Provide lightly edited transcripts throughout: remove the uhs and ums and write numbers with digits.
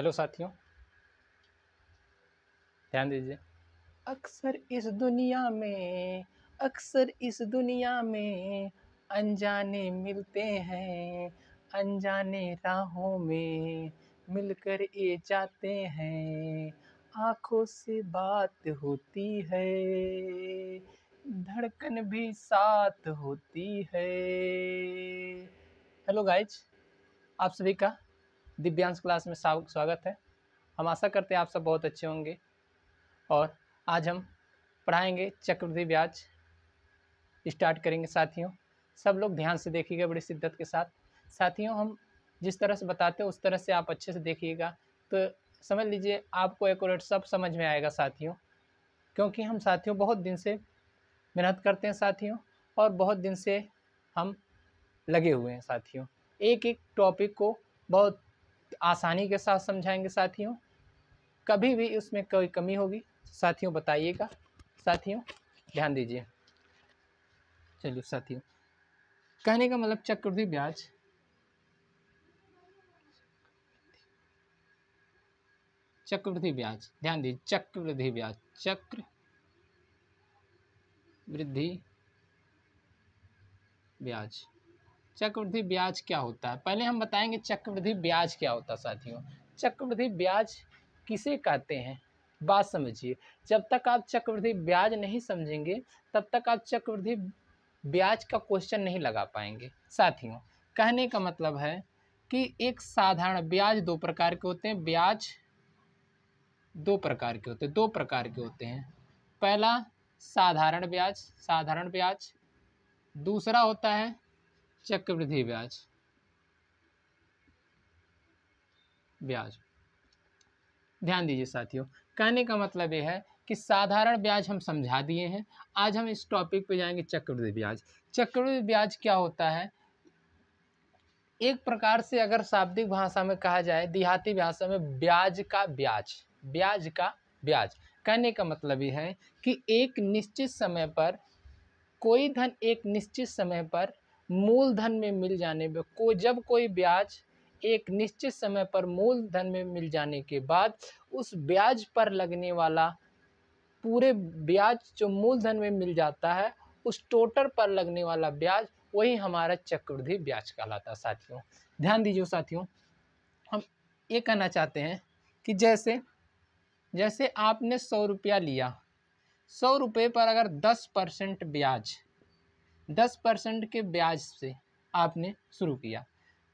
Hello साथियों, ध्यान दीजिए। अक्सर इस दुनिया में अनजाने मिलते हैं, अनजाने राहों में मिलकर ये जाते हैं। आँखों से बात होती है, धड़कन भी साथ होती है। हेलो गाइज, आप सभी का दिव्यांश क्लास में स्वागत है। हम आशा करते हैं आप सब बहुत अच्छे होंगे और आज हम पढ़ाएंगे चक्रवृद्धि ब्याज स्टार्ट करेंगे। साथियों, सब लोग ध्यान से देखिएगा बड़ी शिद्दत के साथ। साथियों, हम जिस तरह से बताते हैं उस तरह से आप अच्छे से देखिएगा तो समझ लीजिए आपको एक्यूरेट सब समझ में आएगा साथियों, क्योंकि हम साथियों बहुत दिन से मेहनत करते हैं साथियों, और बहुत दिन से हम लगे हुए हैं साथियों। एक एक टॉपिक को बहुत आसानी के साथ समझाएंगे साथियों। कभी भी उसमें कोई कमी होगी साथियों बताइएगा। साथियों ध्यान दीजिए। चलिए साथियों, कहने का मतलब चक्रवृद्धि ब्याज ध्यान दीजिए। चक्रवृद्धि ब्याज क्या होता है, पहले हम बताएंगे चक्रवृद्धि ब्याज क्या होता है साथियों। चक्रवृद्धि ब्याज किसे कहते हैं, बात समझिए। जब तक आप चक्रवृद्धि ब्याज नहीं समझेंगे तब तक आप चक्रवृद्धि ब्याज का क्वेश्चन नहीं लगा पाएंगे साथियों। कहने का मतलब है कि एक साधारण ब्याज दो प्रकार के होते हैं। ब्याज दो प्रकार के होते हैं। पहला साधारण ब्याज, दूसरा होता है चक्रवृद्धि ब्याज। ध्यान दीजिए साथियों, कहने का मतलब यह है कि साधारण ब्याज हम समझा दिए हैं। आज हम इस टॉपिक पे जाएंगे चक्रवृद्धि ब्याज। चक्रवृद्धि ब्याज क्या होता है, एक प्रकार से अगर शाब्दिक भाषा में कहा जाए, देहाती भाषा में ब्याज का ब्याज। कहने का मतलब यह है कि एक निश्चित समय पर कोई धन एक निश्चित समय पर मूलधन में मिल जाने पर जब कोई ब्याज एक निश्चित समय पर मूलधन में मिल जाने के बाद उस ब्याज पर लगने वाला पूरे ब्याज जो मूलधन में मिल जाता है उस टोटल पर लगने वाला ब्याज, वही हमारा चक्रवृद्धि ब्याज कहलाता है साथियों। ध्यान दीजिए साथियों, हम ये कहना चाहते हैं कि जैसे आपने 100 रुपया लिया, 100 रुपये पर अगर 10% के ब्याज से आपने शुरू किया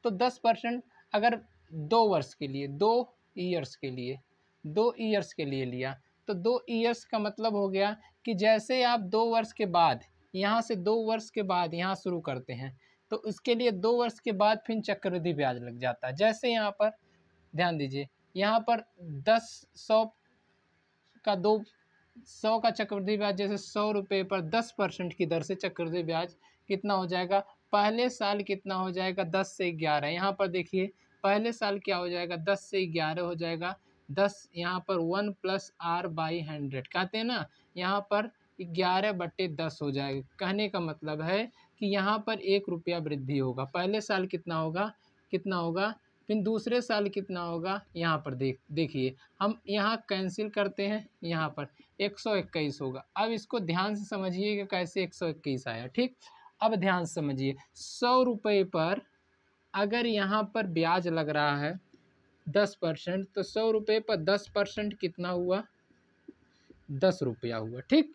तो 10% अगर 2 वर्ष के लिए 2 ईयर्स के लिए लिया तो 2 ईयर्स का मतलब हो गया कि जैसे आप 2 वर्ष के बाद यहाँ से 2 वर्ष के बाद यहाँ शुरू करते हैं तो उसके लिए 2 वर्ष के बाद फिर चक्रवृद्धि ब्याज लग जाता है। जैसे यहाँ पर ध्यान दीजिए, यहाँ पर 100 का चक्रवृद्धि ब्याज, जैसे 100 रुपये पर 10% की दर से चक्रवृद्धि ब्याज कितना हो जाएगा, पहले साल कितना हो जाएगा 10 से 11। यहाँ पर देखिए पहले साल क्या हो जाएगा 10 से 11 हो जाएगा। 10 यहाँ पर 1 + R/100 कहते हैं ना, यहाँ पर 11/10 हो जाएगा। कहने का मतलब है कि यहाँ पर 1 रुपया वृद्धि होगा। पहले साल कितना होगा फिर दूसरे साल कितना होगा, यहाँ पर देखिए हम यहाँ कैंसिल करते हैं, यहाँ पर 121 होगा। अब इसको ध्यान से समझिए कि कैसे 121 आया। ठीक, अब ध्यान से समझिए, 100 रुपये पर अगर यहाँ पर ब्याज लग रहा है 10%, तो 100 रुपये पर 10% कितना हुआ, 10 रुपया हुआ। ठीक,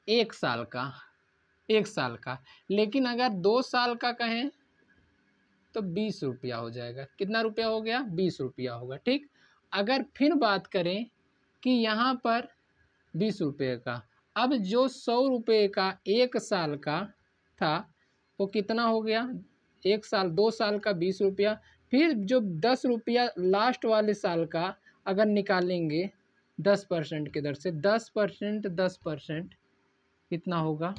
एक साल का। लेकिन अगर 2 साल का कहें तो 20 रुपया हो जाएगा। कितना रुपया हो गया, 20 रुपया होगा। ठीक, अगर फिर बात करें कि यहाँ पर 20 रुपये का, अब जो 100 रुपये का 1 साल का था वो कितना हो गया, 1 साल 2 साल का 20 रुपया। फिर जो 10 रुपया लास्ट वाले साल का अगर निकालेंगे 10% की दर से, 10% कितना होगा,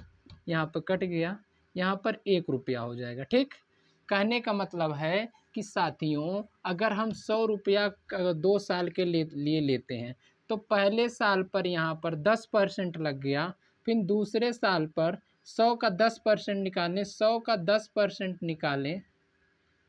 यहाँ पर कट गया, यहाँ पर 1 रुपया हो जाएगा। ठीक, कहने का मतलब है कि साथियों अगर हम 100 रुपया 2 साल के लिए लेते हैं तो पहले साल पर यहाँ पर 10% लग गया, फिर दूसरे साल पर 100 का 10% निकालें, 100 का 10% निकालें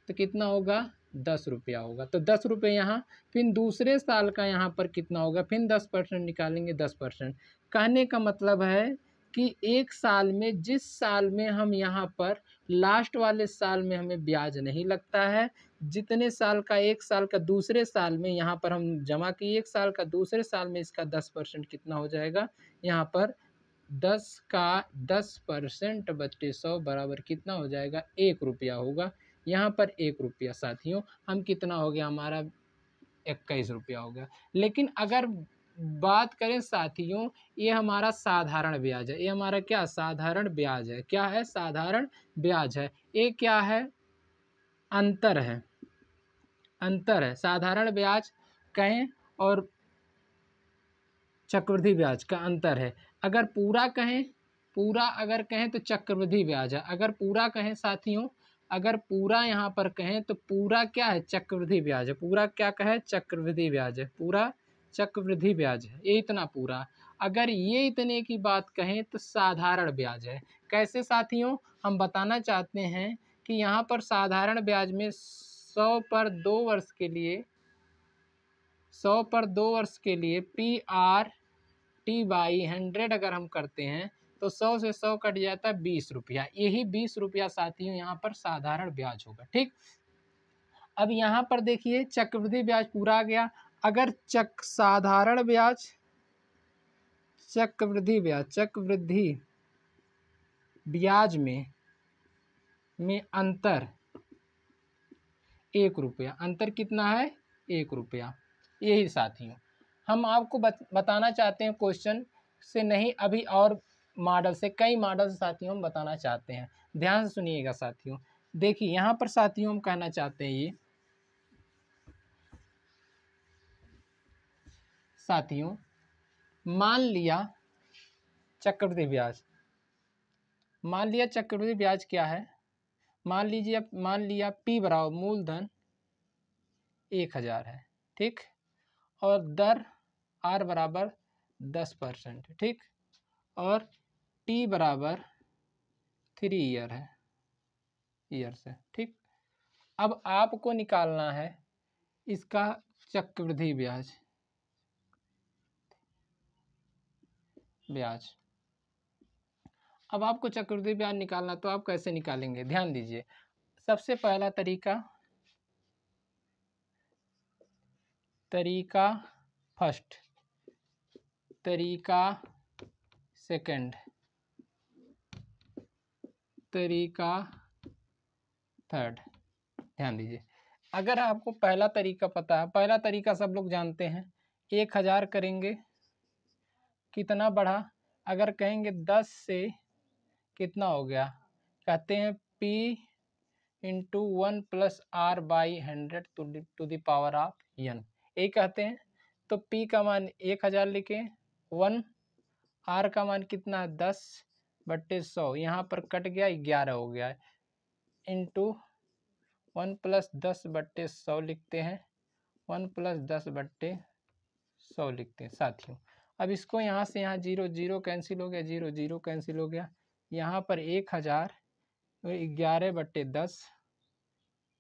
तो कितना होगा, 10 रुपया होगा। तो 10 रुपये यहाँ, फिर दूसरे साल का यहाँ पर कितना होगा, फिर 10% निकालेंगे 10%। कहने का मतलब है कि एक साल में, जिस साल में हम यहाँ पर लास्ट वाले साल में हमें ब्याज नहीं लगता है, जितने साल का एक साल का दूसरे साल में यहाँ पर हम जमा किए, एक साल का दूसरे साल में इसका 10% कितना हो जाएगा, यहाँ पर 10 का 10% बटे 100 बराबर कितना हो जाएगा, 1 रुपया होगा। यहाँ पर 1 रुपया साथियों, हम कितना हो गया हमारा, 21 रुपया हो गया। लेकिन अगर बात करें साथियों, ये हमारा साधारण ब्याज है, ये हमारा क्या साधारण ब्याज है, क्या है साधारण ब्याज है। ये क्या है, अंतर है, अंतर है। साधारण ब्याज कहें और चक्रवृद्धि ब्याज का अंतर है। अगर पूरा कहें, पूरा अगर कहें तो चक्रवृद्धि ब्याज है। अगर पूरा कहें साथियों, अगर पूरा यहाँ पर कहें तो पूरा क्या है, चक्रवृद्धि ब्याज है। पूरा क्या कहे, चक्रवृद्धि ब्याज है, पूरा चक्रवृद्धि ब्याज है, ये इतना पूरा। अगर ये इतने की बात कहें तो साधारण ब्याज है। कैसे साथियों, हम बताना चाहते हैं कि यहाँ पर साधारण ब्याज में 100 पर 2 वर्ष के लिए, 100 पर 2 वर्ष के लिए PRT/100 अगर हम करते हैं तो 100 से 100 कट जाता है 20 रुपया। यही 20 रुपया साथियों यहाँ पर साधारण ब्याज होगा। ठीक, अब यहाँ पर देखिए चक्रवृद्धि ब्याज पूरा आ गया। अगर साधारण ब्याज, चक्रवृद्धि ब्याज, चक्रवृद्धि ब्याज में अंतर 1 रुपया, अंतर कितना है, 1 रुपया। यही साथियों हम आपको बताना चाहते हैं, क्वेश्चन से नहीं, अभी और मॉडल से, कई मॉडल से साथियों हम बताना चाहते हैं। ध्यान से सुनिएगा साथियों। देखिए यहाँ पर साथियों हम कहना चाहते हैं, ये साथियों मान लिया चक्रवृद्धि ब्याज, मान लिया चक्रवृद्धि ब्याज क्या है, मान लीजिए, मान लिया P बराबर मूलधन 1000 है, ठीक, और दर R बराबर 10%, ठीक, और T बराबर 3 ईयर है, ईयर से, ठीक। अब आपको निकालना है इसका चक्रवृद्धि ब्याज, ब्याज। अब आपको चक्रवृद्धि ब्याज निकालना, तो आप कैसे निकालेंगे, ध्यान दीजिए। सबसे पहला तरीका फर्स्ट, तरीका सेकंड, तरीका थर्ड। ध्यान दीजिए, अगर आपको पहला तरीका पता है, पहला तरीका सब लोग जानते हैं, 1000 करेंगे, कितना बढ़ा, अगर कहेंगे 10 से कितना हो गया, कहते हैं P into 1 plus R/100 to the power of n, ये कहते हैं। तो P का मान 1000 लिखें, 1, R का मान कितना है 10/100, यहाँ पर कट गया 11 हो गया, इंटू 1 प्लस 10/100 लिखते हैं, 1 प्लस 10/100 लिखते हैं साथियों। अब इसको यहाँ से यहाँ 0 0 कैंसिल हो गया, 0 0 कैंसिल हो गया, यहाँ पर 1000 11/10,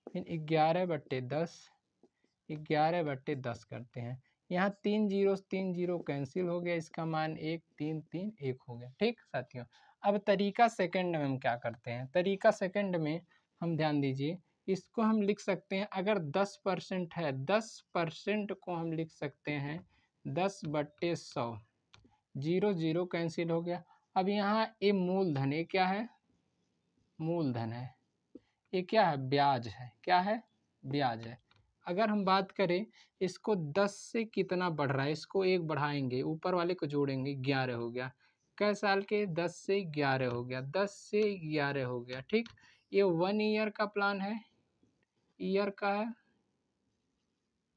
फिर 11/10, 11/10 करते हैं, यहाँ 3 0 कैंसिल हो गया, इसका मान 1 3 3 1 हो गया, ठीक साथियों। अब तरीका सेकंड में हम क्या करते हैं, तरीका सेकंड में हम ध्यान दीजिए, इसको हम लिख सकते हैं, अगर 10% है, 10% को हम लिख सकते हैं 10/100, 0 0 कैंसिल हो गया। अब यहाँ ये मूलधन, ये क्या है, मूलधन है, ये क्या है, ब्याज है, क्या है, ब्याज है। अगर हम बात करें इसको 10 से कितना बढ़ रहा है, इसको 1 बढ़ाएंगे, ऊपर वाले को जोड़ेंगे, 11 हो गया। कै साल के, 10 से 11 हो गया, 10 से 11 हो गया, ठीक। ये 1 ईयर का प्लान है, ईयर का है,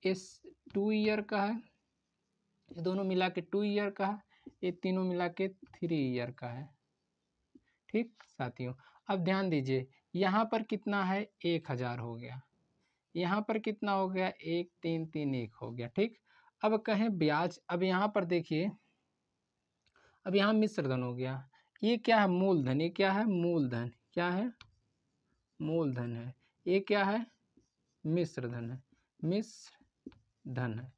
इस 2 ईयर का है, ये दोनों मिला के 2 ईयर का है, ये तीनों मिला के 3 ईयर का है, ठीक साथियों। अब ध्यान दीजिए, यहाँ पर कितना है, 1000 हो गया, यहाँ पर कितना हो गया, 1 3 3 1 हो गया, ठीक। अब कहें ब्याज, अब यहाँ पर देखिए, अब यहाँ मिश्र धन हो गया, ये क्या है, मूलधन, ये क्या है, मूलधन, क्या है, मूलधन है, ये क्या है, मिश्र धन है, मिश्र धन है।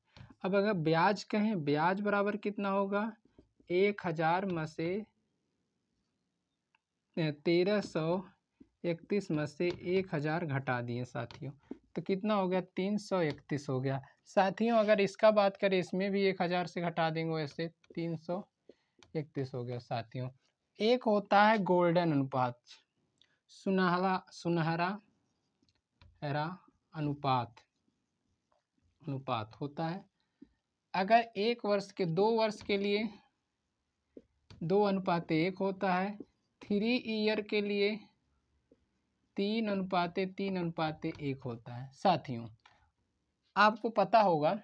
अब अगर ब्याज कहें, ब्याज बराबर कितना होगा, 1000 में से 1331 में से 1000 घटा दिए साथियों, तो कितना हो गया, 331 हो गया। साथियों अगर इसका बात करें, इसमें भी 1000 से घटा देंगे, वैसे 331 हो गया साथियों। एक होता है गोल्डन अनुपात, सुनहरा अनुपात होता है। अगर 1 वर्ष के 2 वर्ष के लिए 2:1 होता है, 3 ईयर के लिए 3:3:1 होता है। साथियों आपको पता होगा,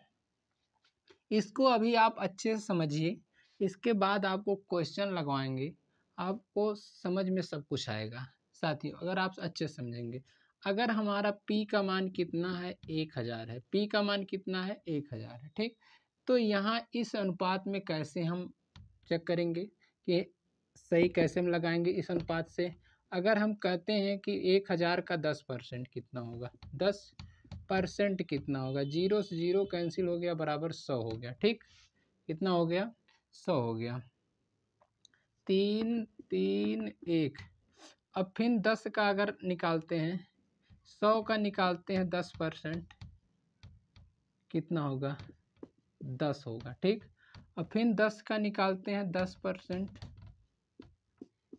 इसको अभी आप अच्छे से समझिए, इसके बाद आपको क्वेश्चन लगवाएंगे, आपको समझ में सब कुछ आएगा। साथियों अगर आप अच्छे से समझेंगे, अगर हमारा P का मान कितना है, 1000 है, P का मान कितना है, 1000 है, ठीक। तो यहाँ इस अनुपात में कैसे हम चेक करेंगे कि सही कैसे हम लगाएंगे इस अनुपात से। अगर हम कहते हैं कि 1000 का 10% कितना होगा, 10% कितना होगा, 0 से 0 कैंसिल हो गया, बराबर 100 हो गया, ठीक। कितना हो गया, 100 हो गया। 3 3 1। अब फिर 10 का अगर निकालते हैं, 100 का निकालते हैं 10%, कितना होगा, 10 होगा, ठीक। अब फिर 10 का निकालते हैं 10%,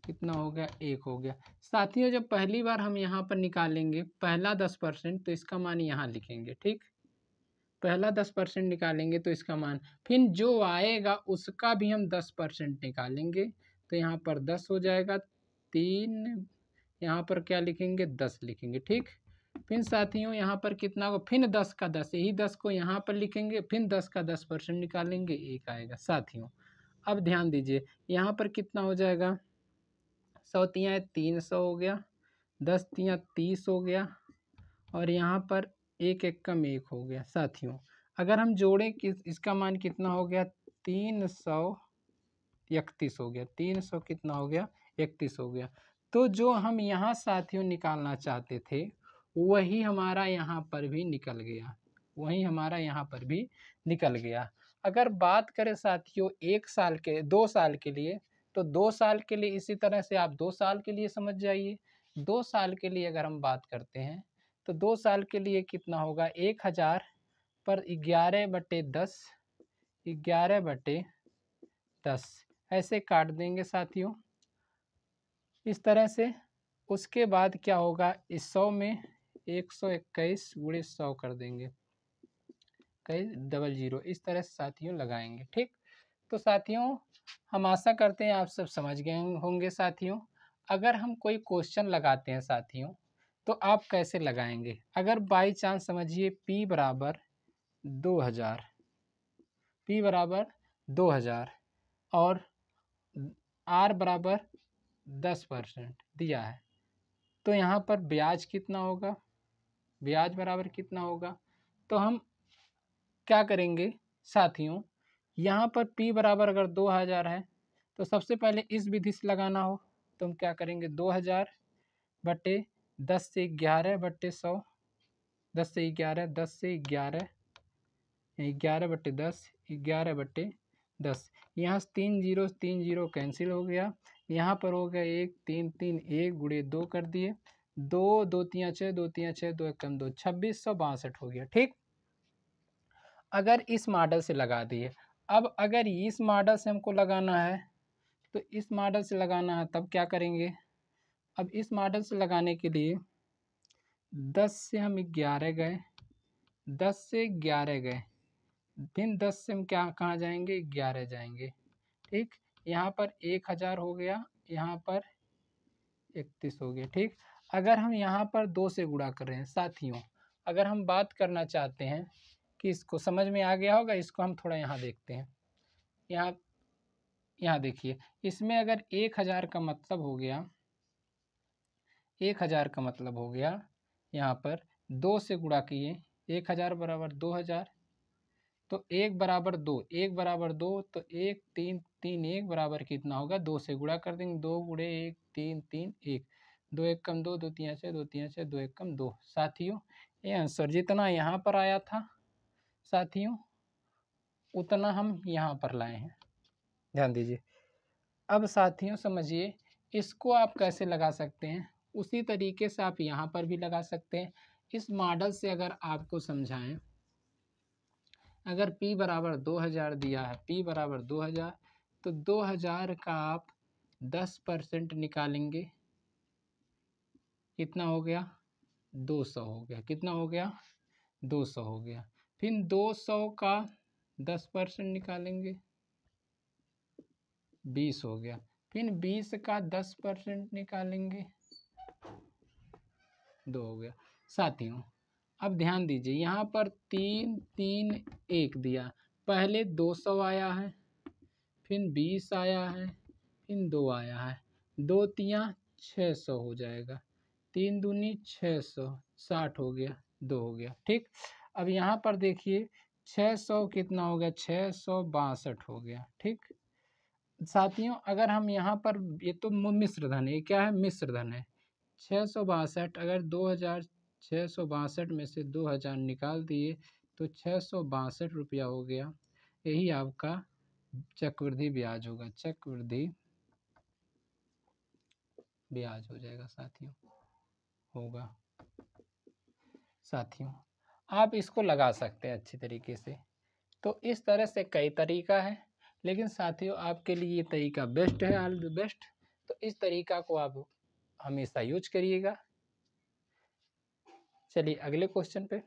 कितना हो गया, 1 हो गया। साथियों जब पहली बार हम यहाँ पर निकालेंगे पहला 10%, तो इसका मान यहाँ लिखेंगे, ठीक। पहला 10% निकालेंगे तो इसका मान, फिर जो आएगा उसका भी हम 10% निकालेंगे, तो यहाँ पर 10 हो जाएगा। 3 यहाँ पर क्या लिखेंगे, 10 लिखेंगे, ठीक। फिर साथियों यहाँ पर कितना होगा, फिर 10 का 10, यही 10 को यहाँ पर लिखेंगे, फिर 10 का 10% निकालेंगे, 1 आएगा। साथियों अब ध्यान दीजिए, यहाँ पर कितना हो जाएगा, 100 तियाँ 300 हो गया, 10 तियाँ 30 हो गया, और यहाँ पर 1 एकम 1 हो गया। साथियों अगर हम जोड़ें कि इसका मान कितना हो गया, 331 हो गया, 300 कितना हो गया, 31 हो गया। तो जो हम यहाँ साथियों निकालना चाहते थे वही हमारा यहाँ पर भी निकल गया, वही हमारा यहाँ पर भी निकल गया। अगर बात करें साथियों 1 साल के 2 साल के लिए, तो 2 साल के लिए इसी तरह से आप 2 साल के लिए समझ जाइए। 2 साल के लिए अगर हम बात करते हैं तो 2 साल के लिए कितना होगा, 1000 पर 11/10, 11/10 ऐसे काट देंगे साथियों इस तरह से। उसके बाद क्या होगा, इस 100 में 121 गुणे 100 कर देंगे, 00 इस तरह से साथियों लगाएंगे, ठीक। तो साथियों हम आशा करते हैं आप सब समझ गए होंगे। साथियों अगर हम कोई क्वेश्चन लगाते हैं साथियों, तो आप कैसे लगाएंगे। अगर बाई चांस समझिए P बराबर 2000, P बराबर 2000 और R बराबर 10% दिया है, तो यहाँ पर ब्याज कितना होगा, ब्याज बराबर कितना होगा। तो हम क्या करेंगे साथियों, यहाँ पर P बराबर अगर 2000 है, तो सबसे पहले इस विधि से लगाना हो तो हम क्या करेंगे, 2000 बटे 10 से 11 बटे 100, 10 से 11, 10 से 11, 11/10, 11/10। यहाँ से 3 0 कैंसिल हो गया, यहाँ पर हो गया 1 3 3 1 गुणे 2 कर दिए, 2 2 तियाँ 6, 2 तियाँ 6, 2 एकम 2, 2662 हो गया, ठीक। अगर इस मॉडल से लगा दिए, अब अगर इस मॉडल से हमको लगाना है, तो इस मॉडल से लगाना है तब क्या करेंगे। अब इस मॉडल से लगाने के लिए 10 से हम 11 गए, 10 से 11 गए, फिर 10 से हम क्या कहाँ जाएंगे, 11 जाएंगे, ठीक। यहाँ पर 1000 हो गया, यहाँ पर 31 हो गया, ठीक। अगर हम यहाँ पर 2 से गुणा कर रहे हैं साथियों, अगर हम बात करना चाहते हैं कि इसको समझ में आ गया होगा, इसको हम थोड़ा यहाँ देखते हैं। यहाँ देखिए, इसमें अगर 1000 का मतलब हो गया, 1000 का मतलब हो गया, यहाँ पर 2 से गुणा किए, 1000 बराबर 2000, तो 1 बराबर 2, 1 बराबर 2, तो 1 3 3 1 बराबर कितना होगा, 2 से गुणा कर देंगे, 2 गुणे 1 3 3 1, 2 एकम 2, 2 तियाँ 6, 2 तियाँ 6, 2 एकम 2। साथियों ये आंसर जितना यहाँ पर आया था साथियों उतना हम यहाँ पर लाए हैं, ध्यान दीजिए। अब साथियों समझिए इसको आप कैसे लगा सकते हैं, उसी तरीके से आप यहाँ पर भी लगा सकते हैं। इस मॉडल से अगर आपको समझाएं, अगर P बराबर 2000 दिया है, P बराबर 2000, तो 2000 का आप 10% निकालेंगे, कितना हो गया 200 हो गया, कितना हो गया 200 हो गया। फिर 200 का 10% निकालेंगे 20 हो गया, फिर 20 का 10% निकालेंगे 2 हो गया। साथियों अब ध्यान दीजिए यहाँ पर 3 3 1 दिया, पहले 200 आया है, फिर 20 आया है, फिर 2 आया है, 2 तियाँ 600 हो जाएगा, 3 दूनी 600, 60 हो गया, 2 हो गया। ठीक, अब यहाँ पर देखिए 600 कितना हो गया 662 हो गया। ठीक साथियों अगर हम यहाँ पर, ये तो मिश्र धन है, ये क्या है मिश्र धन है, 662, अगर 2662 में से 2000 निकाल दिए तो 662 रुपया हो गया। यही आपका चक्रवृद्धि ब्याज होगा, चक्रवृद्धि ब्याज हो जाएगा साथियों, होगा। साथियों आप इसको लगा सकते हैं अच्छी तरीके से। तो इस तरह से कई तरीका है, लेकिन साथियों आपके लिए ये तरीका बेस्ट है, ऑल द बेस्ट। तो इस तरीका को आप हमेशा यूज करिएगा। चलिए अगले क्वेश्चन पे।